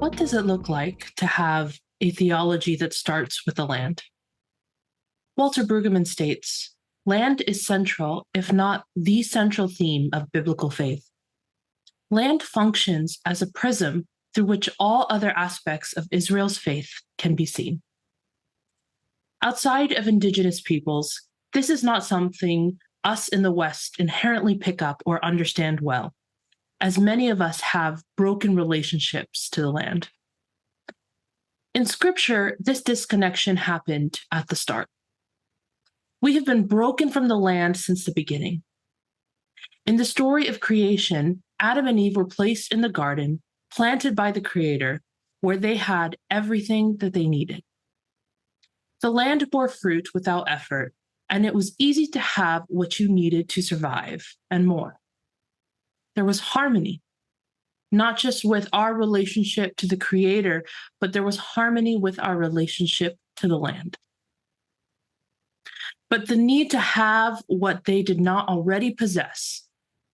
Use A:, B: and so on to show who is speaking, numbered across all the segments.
A: What does it look like to have a theology that starts with the land? Walter Brueggemann states, land is central, if not the central theme of biblical faith. Land functions as a prism through which all other aspects of Israel's faith can be seen. Outside of indigenous peoples, this is not something us in the West inherently pick up or understand well, as many of us have broken relationships to the land. In Scripture, this disconnection happened at the start. We have been broken from the land since the beginning. In the story of creation, Adam and Eve were placed in the garden, planted by the Creator, where they had everything that they needed. The land bore fruit without effort, and it was easy to have what you needed to survive and more. There was harmony, not just with our relationship to the Creator, but there was harmony with our relationship to the land. But the need to have what they did not already possess,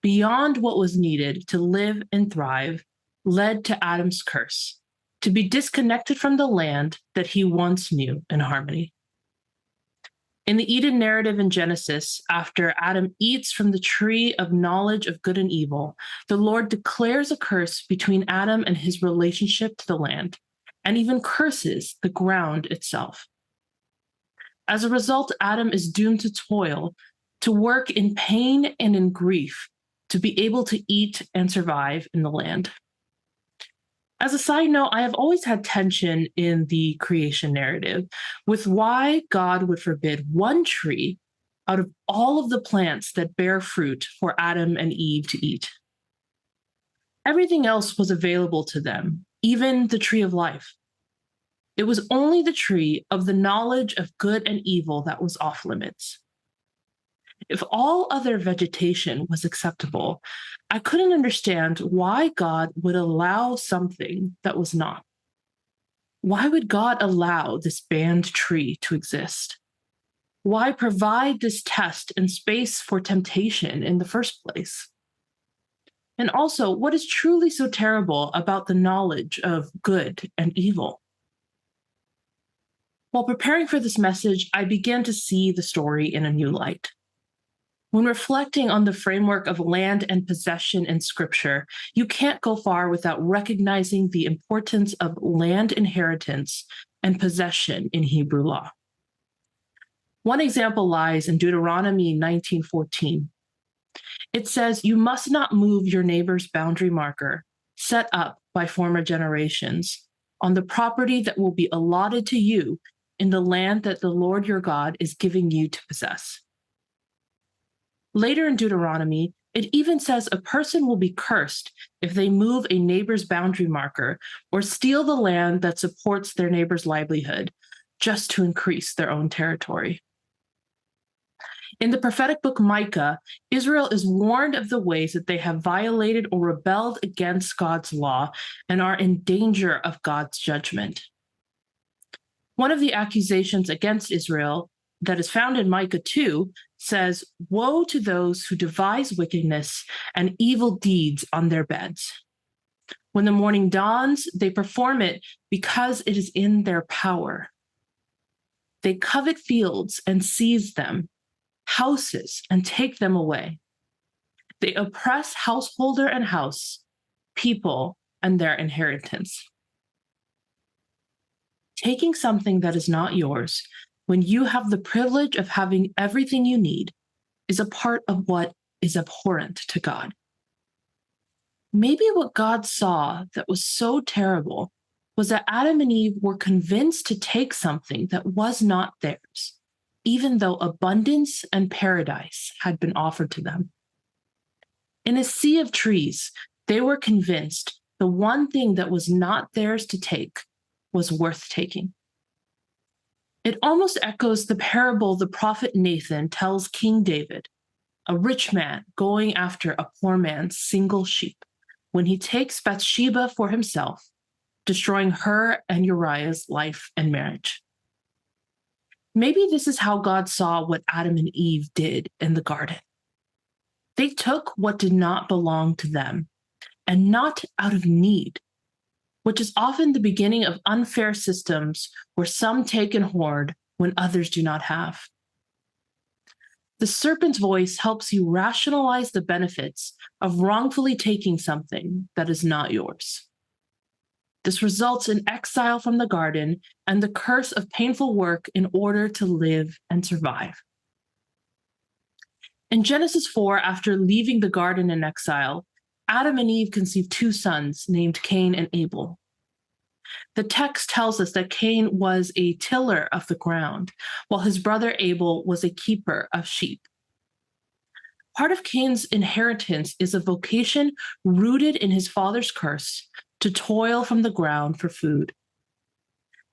A: beyond what was needed to live and thrive, led to Adam's curse, to be disconnected from the land that he once knew in harmony. In the Eden narrative in Genesis, after Adam eats from the tree of knowledge of good and evil, the Lord declares a curse between Adam and his relationship to the land, and even curses the ground itself. As a result, Adam is doomed to toil, to work in pain and in grief, to be able to eat and survive in the land. As a side note, I have always had tension in the creation narrative with why God would forbid one tree out of all of the plants that bear fruit for Adam and Eve to eat. Everything else was available to them, even the tree of life. It was only the tree of the knowledge of good and evil that was off limits. If all other vegetation was acceptable, I couldn't understand why God would allow something that was not. Why would God allow this banned tree to exist? Why provide this test and space for temptation in the first place? And also, what is truly so terrible about the knowledge of good and evil? While preparing for this message, I began to see the story in a new light. When reflecting on the framework of land and possession in Scripture, you can't go far without recognizing the importance of land inheritance and possession in Hebrew law. One example lies in Deuteronomy 19:14. It says, "You must not move your neighbor's boundary marker, set up by former generations, on the property that will be allotted to you in the land that the Lord your God is giving you to possess." Later in Deuteronomy, it even says a person will be cursed if they move a neighbor's boundary marker or steal the land that supports their neighbor's livelihood just to increase their own territory. In the prophetic book Micah, Israel is warned of the ways that they have violated or rebelled against God's law and are in danger of God's judgment. One of the accusations against Israel that is found in Micah 2 says, "Woe to those who devise wickedness and evil deeds on their beds. When the morning dawns, they perform it because it is in their power. They covet fields and seize them, houses and take them away. They oppress householder and house, people and their inheritance." Taking something that is not yours when you have the privilege of having everything you need is a part of what is abhorrent to God. Maybe what God saw that was so terrible was that Adam and Eve were convinced to take something that was not theirs, even though abundance and paradise had been offered to them. In a sea of trees, they were convinced the one thing that was not theirs to take was worth taking. It almost echoes the parable the prophet Nathan tells King David, a rich man going after a poor man's single sheep, when he takes Bathsheba for himself, destroying her and Uriah's life and marriage. Maybe this is how God saw what Adam and Eve did in the garden. They took what did not belong to them, and not out of need, which is often the beginning of unfair systems where some take and hoard when others do not have. The serpent's voice helps you rationalize the benefits of wrongfully taking something that is not yours. This results in exile from the garden and the curse of painful work in order to live and survive. In Genesis 4, after leaving the garden in exile, Adam and Eve conceived two sons named Cain and Abel. The text tells us that Cain was a tiller of the ground, while his brother Abel was a keeper of sheep. Part of Cain's inheritance is a vocation rooted in his father's curse to toil from the ground for food.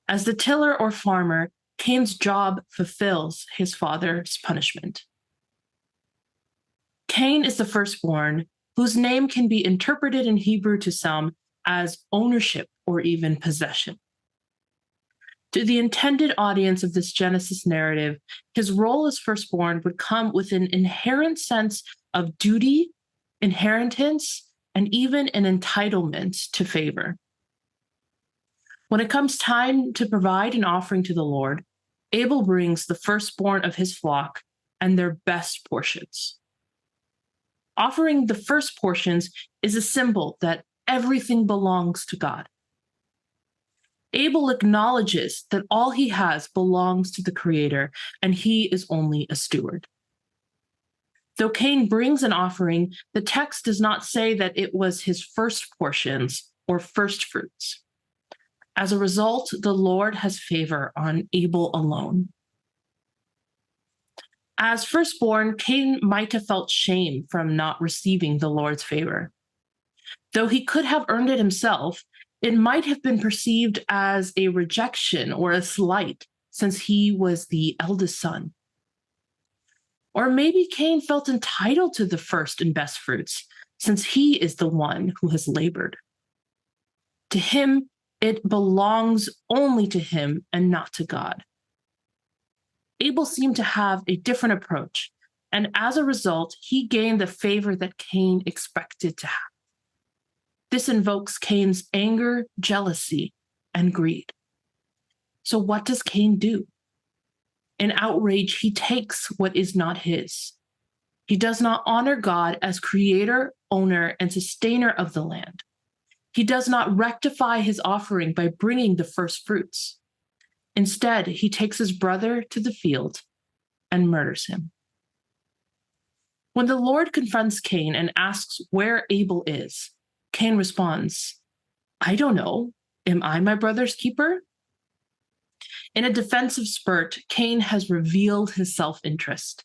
A: As the tiller or farmer, Cain's job fulfills his father's punishment. Cain is the firstborn, whose name can be interpreted in Hebrew to some as ownership or even possession. To the intended audience of this Genesis narrative, his role as firstborn would come with an inherent sense of duty, inheritance, and even an entitlement to favor. When it comes time to provide an offering to the Lord, Abel brings the firstborn of his flock and their best portions. Offering the first portions is a symbol that everything belongs to God. Abel acknowledges that all he has belongs to the Creator, and he is only a steward. Though Cain brings an offering, the text does not say that it was his first portions or first fruits. As a result, the Lord has favor on Abel alone. As firstborn, Cain might have felt shame from not receiving the Lord's favor. Though he could have earned it himself, it might have been perceived as a rejection or a slight, since he was the eldest son. Or maybe Cain felt entitled to the first and best fruits, since he is the one who has labored. To him, it belongs only to him and not to God. Abel seemed to have a different approach, and as a result, he gained the favor that Cain expected to have. This invokes Cain's anger, jealousy, and greed. So what does Cain do? In outrage, he takes what is not his. He does not honor God as creator, owner, and sustainer of the land. He does not rectify his offering by bringing the first fruits. Instead, he takes his brother to the field and murders him. When the Lord confronts Cain and asks where Abel is, Cain responds, "I don't know. Am I my brother's keeper?" In a defensive spurt, Cain has revealed his self-interest.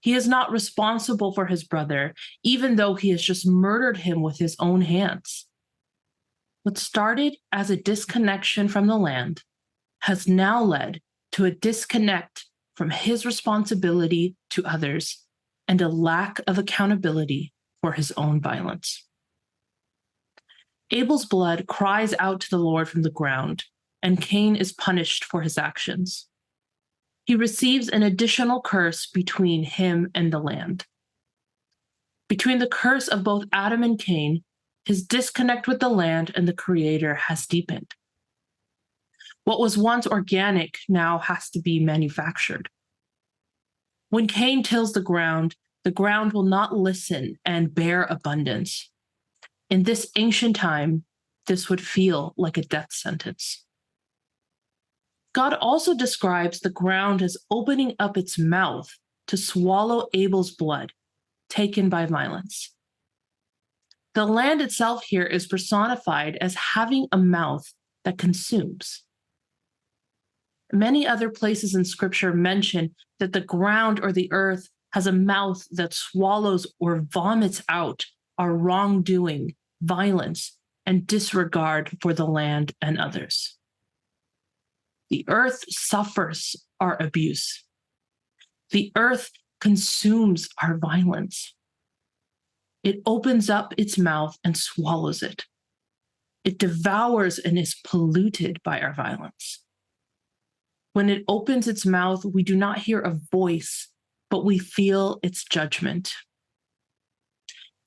A: He is not responsible for his brother, even though he has just murdered him with his own hands. What started as a disconnection from the land has now led to a disconnect from his responsibility to others and a lack of accountability for his own violence. Abel's blood cries out to the Lord from the ground, and Cain is punished for his actions. He receives an additional curse between him and the land. Between the curse of both Adam and Cain, his disconnect with the land and the Creator has deepened. What was once organic now has to be manufactured. When Cain tills the ground will not listen and bear abundance. In this ancient time, this would feel like a death sentence. God also describes the ground as opening up its mouth to swallow Abel's blood, taken by violence. The land itself here is personified as having a mouth that consumes. Many other places in Scripture mention that the ground or the earth has a mouth that swallows or vomits out our wrongdoing, violence, and disregard for the land and others. The earth suffers our abuse. The earth consumes our violence. It opens up its mouth and swallows it. It devours and is polluted by our violence. When it opens its mouth, we do not hear a voice, but we feel its judgment.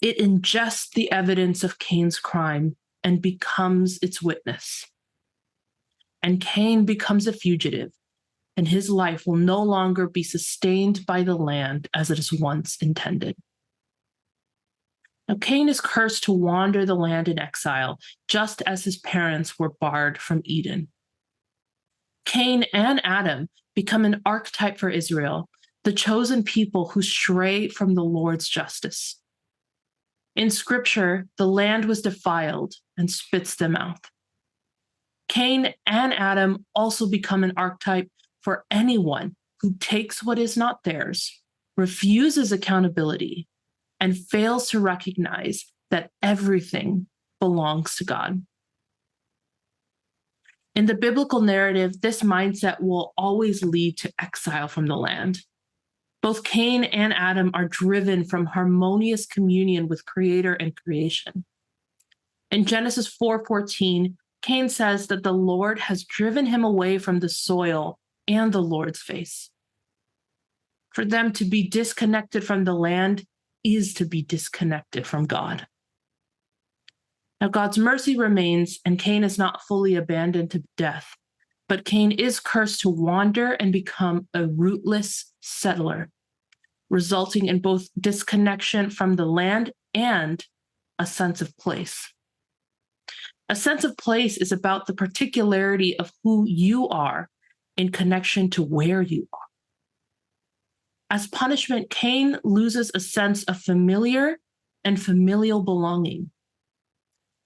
A: It ingests the evidence of Cain's crime and becomes its witness. And Cain becomes a fugitive, and his life will no longer be sustained by the land as it is once intended. Now, Cain is cursed to wander the land in exile, just as his parents were barred from Eden. Cain and Adam become an archetype for Israel, the chosen people who stray from the Lord's justice. In Scripture, the land was defiled and spits them out. Cain and Adam also become an archetype for anyone who takes what is not theirs, refuses accountability, and fails to recognize that everything belongs to God. In the biblical narrative, this mindset will always lead to exile from the land. Both Cain and Adam are driven from harmonious communion with Creator and creation. In Genesis 4:14, Cain says that the Lord has driven him away from the soil and the Lord's face. For them to be disconnected from the land is to be disconnected from God. Now, God's mercy remains, and Cain is not fully abandoned to death, but Cain is cursed to wander and become a rootless settler, resulting in both disconnection from the land and a sense of place. A sense of place is about the particularity of who you are in connection to where you are. As punishment, Cain loses a sense of familiar and familial belonging.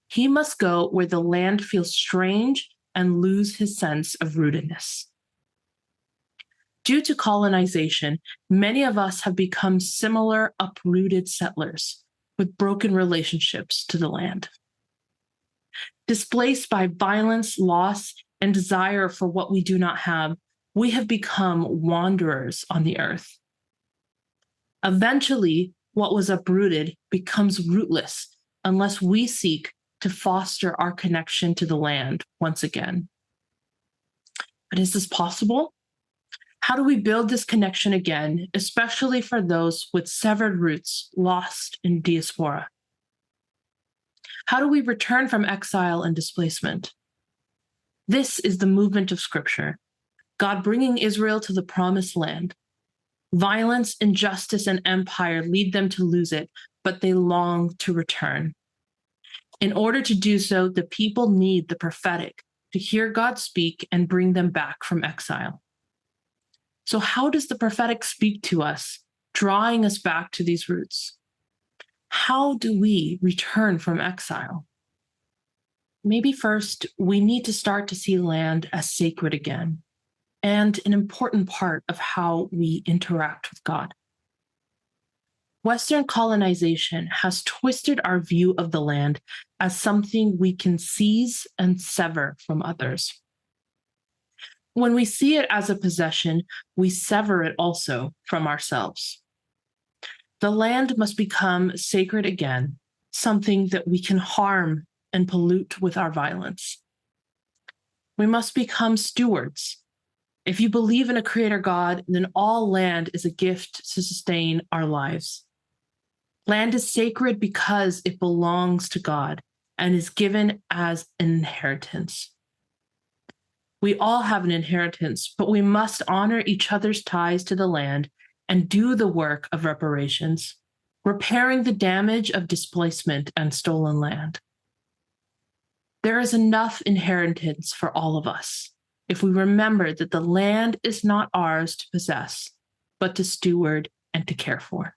A: He must go where the land feels strange and lose his sense of rootedness. Due to colonization, many of us have become similar uprooted settlers with broken relationships to the land. Displaced by violence, loss, and desire for what we do not have, we have become wanderers on the earth. Eventually, what was uprooted becomes rootless unless we seek to foster our connection to the land once again. But is this possible? How do we build this connection again, especially for those with severed roots lost in diaspora? How do we return from exile and displacement? This is the movement of Scripture, God bringing Israel to the promised land. Violence, injustice, and empire lead them to lose it, but they long to return. In order to do so, the people need the prophetic to hear God speak and bring them back from exile. So how does the prophetic speak to us, drawing us back to these roots? How do we return from exile? Maybe first, we need to start to see land as sacred again, and an important part of how we interact with God. Western colonization has twisted our view of the land as something we can seize and sever from others. When we see it as a possession, we sever it also from ourselves. The land must become sacred again, something that we can harm and pollute with our violence. We must become stewards. If you believe in a creator God, then all land is a gift to sustain our lives. Land is sacred because it belongs to God and is given as an inheritance. We all have an inheritance, but we must honor each other's ties to the land and do the work of reparations, repairing the damage of displacement and stolen land. There is enough inheritance for all of us if we remember that the land is not ours to possess, but to steward and to care for.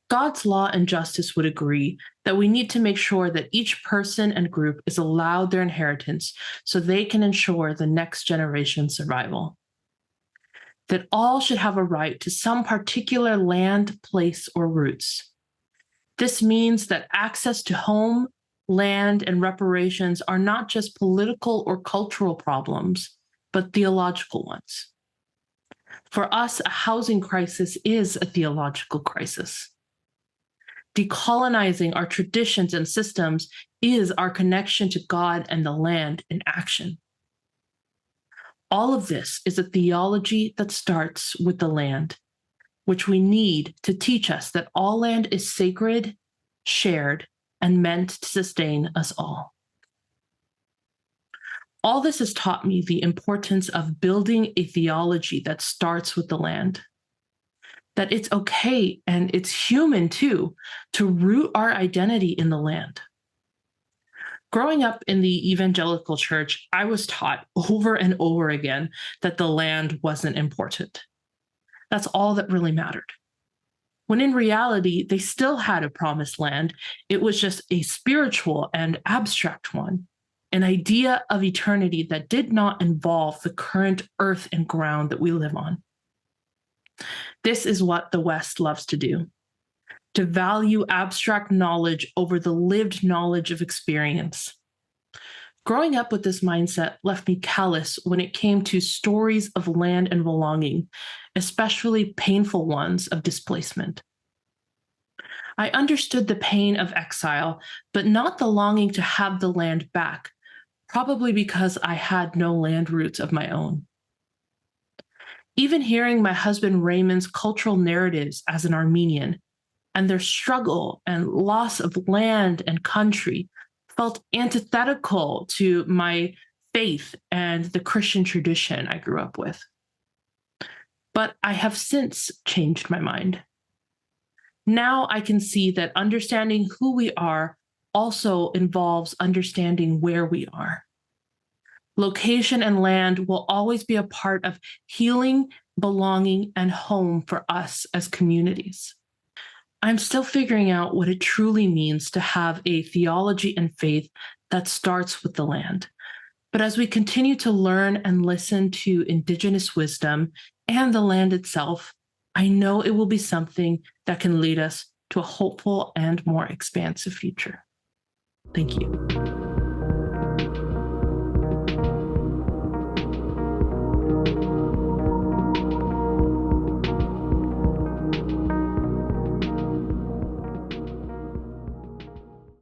A: God's law and justice would agree that we need to make sure that each person and group is allowed their inheritance so they can ensure the next generation's survival. That all should have a right to some particular land, place, or roots. This means that access to home, land, and reparations are not just political or cultural problems, but theological ones. For us, a housing crisis is a theological crisis. Decolonizing our traditions and systems is our connection to God and the land in action. All of this is a theology that starts with the land, which we need to teach us that all land is sacred, shared, and meant to sustain us all. All this has taught me the importance of building a theology that starts with the land. That it's okay and it's human too to root our identity in the land. Growing up in the evangelical church, I was taught over and over again that the land wasn't important. That's all that really mattered. When in reality, they still had a promised land. It was just a spiritual and abstract one, an idea of eternity that did not involve the current earth and ground that we live on. This is what the West loves to do, to value abstract knowledge over the lived knowledge of experience. Growing up with this mindset left me callous when it came to stories of land and belonging, especially painful ones of displacement. I understood the pain of exile, but not the longing to have the land back, probably because I had no land roots of my own. Even hearing my husband Raymond's cultural narratives as an Armenian and their struggle and loss of land and country felt antithetical to my faith and the Christian tradition I grew up with. But I have since changed my mind. Now I can see that understanding who we are also involves understanding where we are. Location and land will always be a part of healing, belonging, and home for us as communities. I'm still figuring out what it truly means to have a theology and faith that starts with the land. But as we continue to learn and listen to Indigenous wisdom and the land itself, I know it will be something that can lead us to a hopeful and more expansive future. Thank you.